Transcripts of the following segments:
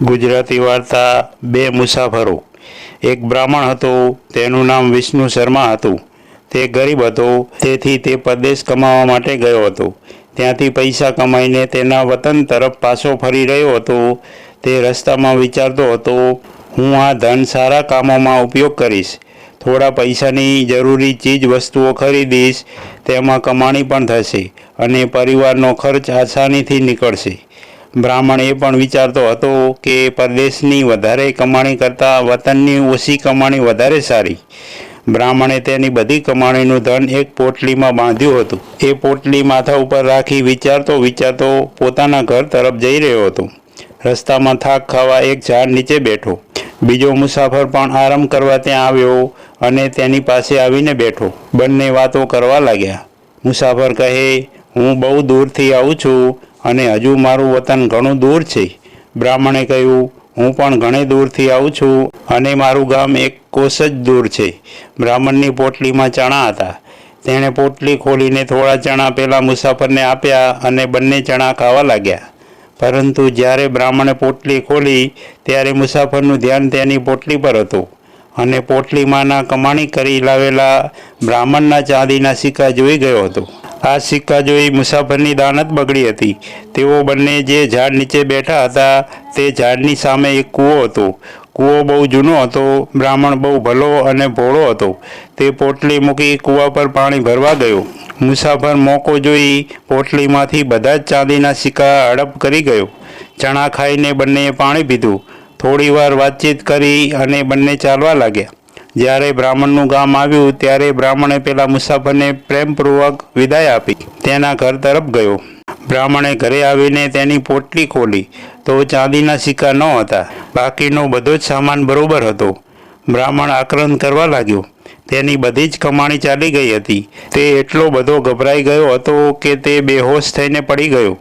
ગુજરાતી વાર્તા બે મુસાફરો। એક બ્રાહ્મણ હતો, તેનું નામ વિષ્ણુ શર્મા હતું। તે ગરીબ હતો, તેથી તે પરદેશ કમાવા માટે ગયો હતો। ત્યાંથી પૈસા કમાઈને તેના વતન તરફ પાછો ફરી રહ્યો હતો। તે રસ્તામાં વિચારતો હતો, હું આ ધન સારા કામોમાં ઉપયોગ કરીશ। થોડા પૈસાની જરૂરી ચીજ વસ્તુઓ ખરીદીશ, તેમાં કમાણી પણ થશે અને પરિવારનો ખર્ચ આસાનીથી નીકળશે। બ્રાહ્મણ એ પણ વિચારતો હતો કે પરદેશની વધારે કમાણી કરતાં વતનની ઓછી કમાણી વધારે સારી। બ્રાહ્મણે તેની બધી કમાણીનું ધન એક પોટલીમાં બાંધ્યું હતું। એ પોટલી માથા ઉપર રાખી વિચારતો પોતાના ઘર તરફ જઈ રહ્યો હતો। રસ્તામાં થાક ખાવા એક ઝાડ નીચે બેઠો। બીજો મુસાફર પણ આરામ કરવા ત્યાં આવ્યો અને તેની પાસે આવીને બેઠો। બંને વાતો કરવા લાગ્યા। મુસાફર કહે, હું બહુ દૂરથી આવું છું અને હજુ મારું વતન ઘણું દૂર છે। બ્રાહ્મણે કહ્યું, હું પણ ઘણે દૂરથી આવું છું અને મારું ગામ એક કોસ જ દૂર છે। બ્રાહ્મણની પોટલીમાં ચણા હતા। તેણે પોટલી ખોલીને થોડા ચણા પેલા મુસાફરને આપ્યા અને બંને ચણા ખાવા લાગ્યા। પરંતુ જ્યારે બ્રાહ્મણે પોટલી ખોલી ત્યારે મુસાફરનું ધ્યાન તેની પોટલી પર હતું અને પોટલીમાંના કમાણી કરી લાવેલા બ્રાહ્મણના ચાંદીના સિક્કા જોઈ ગયો હતો। આ સિક્કા જોઈ મુસાફરની દાનત બગડી હતી। તેઓ બંને જે ઝાડ નીચે બેઠા હતા તે ઝાડની સામે એક કૂવો હતો। કૂવો બહુ જૂનો હતો। બ્રાહ્મણ બહુ ભલો અને ભોળો હતો। તે પોટલી મૂકી કૂવા પર પાણી ભરવા ગયો। મુસાફર મોકો જોઈ પોટલીમાંથી બધા જ ચાંદીના સિક્કા હડપ કરી ગયો। ચણા ખાઈને બંનેએ પાણી પીધું। થોડી વાર વાતચીત કરી અને બંને ચાલવા લાગ્યા। જ્યારે બ્રાહ્મણનું ગામ આવ્યું ત્યારે બ્રાહ્મણે પેલા મુસાફરને પ્રેમપૂર્વક વિદાય આપી તેના ઘર તરફ ગયો। બ્રાહ્મણે ઘરે આવીને તેની પોટલી ખોલી તો ચાંદીના સિક્કા ન હતા। બાકીનો બધો જ સામાન બરોબર હતો। બ્રાહ્મણ આક્રંદ કરવા લાગ્યો। તેની બધી જ કમાણી ચાલી ગઈ હતી। તે એટલો બધો ગભરાઈ ગયો હતો કે તે બેહોશ થઈને પડી ગયો।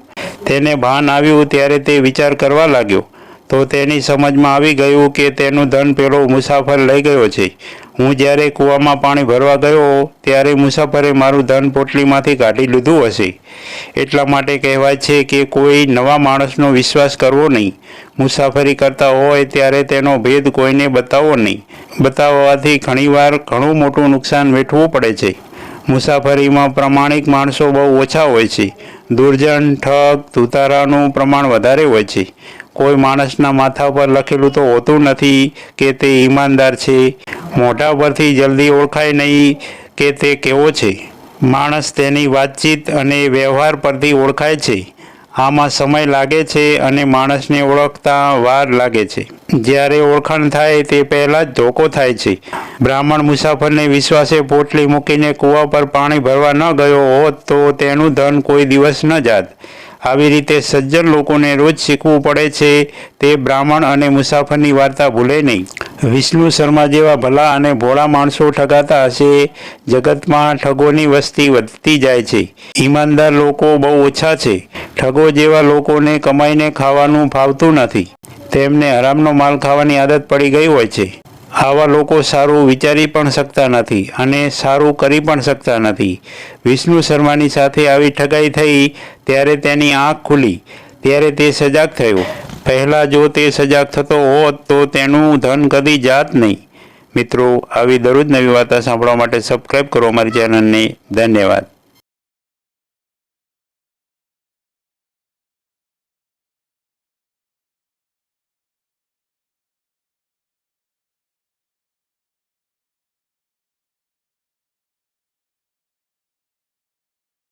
તેને ભાન આવ્યું ત્યારે તે વિચાર કરવા લાગ્યો તો તેની સમજમાં આવી ગયું કે તેનું ધન પેલો મુસાફર લઈ ગયો છે। હું જ્યારે કૂવામાં પાણી ભરવા ગયો ત્યારે મુસાફરે મારું ધન પોટલીમાંથી કાઢી લીધું હશે। એટલા માટે કહેવાય છે કે કોઈ નવા માણસનો વિશ્વાસ કરવો નહીં। મુસાફરી કરતા હોય ત્યારે તેનો ભેદ કોઈને બતાવવો નહીં। બતાવવાથી ઘણીવાર ઘણું મોટું નુકસાન વેઠવું પડે છે। મુસાફરીમાં પ્રામાણિક માણસો બહુ ઓછા હોય છે। દુર્જન, ઠગ, ધૂતારાનું પ્રમાણ વધારે હોય છે। કોઈ માણસના માથા પર લખેલું તો હોતું નથી કે તે ઈમાનદાર છે। મોઢા પરથી જલ્દી ઓળખાય નહીં કે તે કેવો છે। માણસ તેની વાતચીત અને વ્યવહાર પરથી ઓળખાય છે। આમાં સમય લાગે છે અને માણસને ઓળખતા વાર લાગે છે। જ્યારે ઓળખાણ થાય તે પહેલાં જ ધોકો થાય છે। બ્રાહ્મણ મુસાફરને વિશ્વાસે પોટલી મૂકીને કૂવા પર પાણી ભરવા ન ગયો હોત તો તેનું ધન કોઈ દિવસ ન જાત। આવી રીતે સજ્જન લોકોને રોજ શીખવું પડે છે। તે બ્રાહ્મણ અને મુસાફરની વાર્તા ભૂલે નહીં। વિષ્ણુ શર્મા જેવા ભલા અને ભોળા માણસો ઠગાતા હશે। જગતમાં ઠગોની વસ્તી વધતી જાય છે। ઈમાનદાર લોકો બહુ ઓછા છે। ઠગો જેવા લોકોને કમાઈને ખાવાનું ફાવતું નથી। તેમને હરામનો માલ ખાવાની આદત પડી ગઈ હોય છે। આવા લોકો સારું વિચારી પણ શકતા નથી અને સારું કરી પણ શકતા નથી। વિષ્ણુ શર્માની સાથે આવી ઠગાઈ થઈ ત્યારે તેની આંખ ખુલી। ત્યારે તે સજાગ થયો। પહેલાં જો તે સજાગ થતો હોત તો તેનું ધન કદી જાત નહીં। મિત્રો, આવી દરરોજ નવી વાર્તા સાંભળવા માટે સબસ્ક્રાઈબ કરો અમારી ચેનલને। ધન્યવાદ।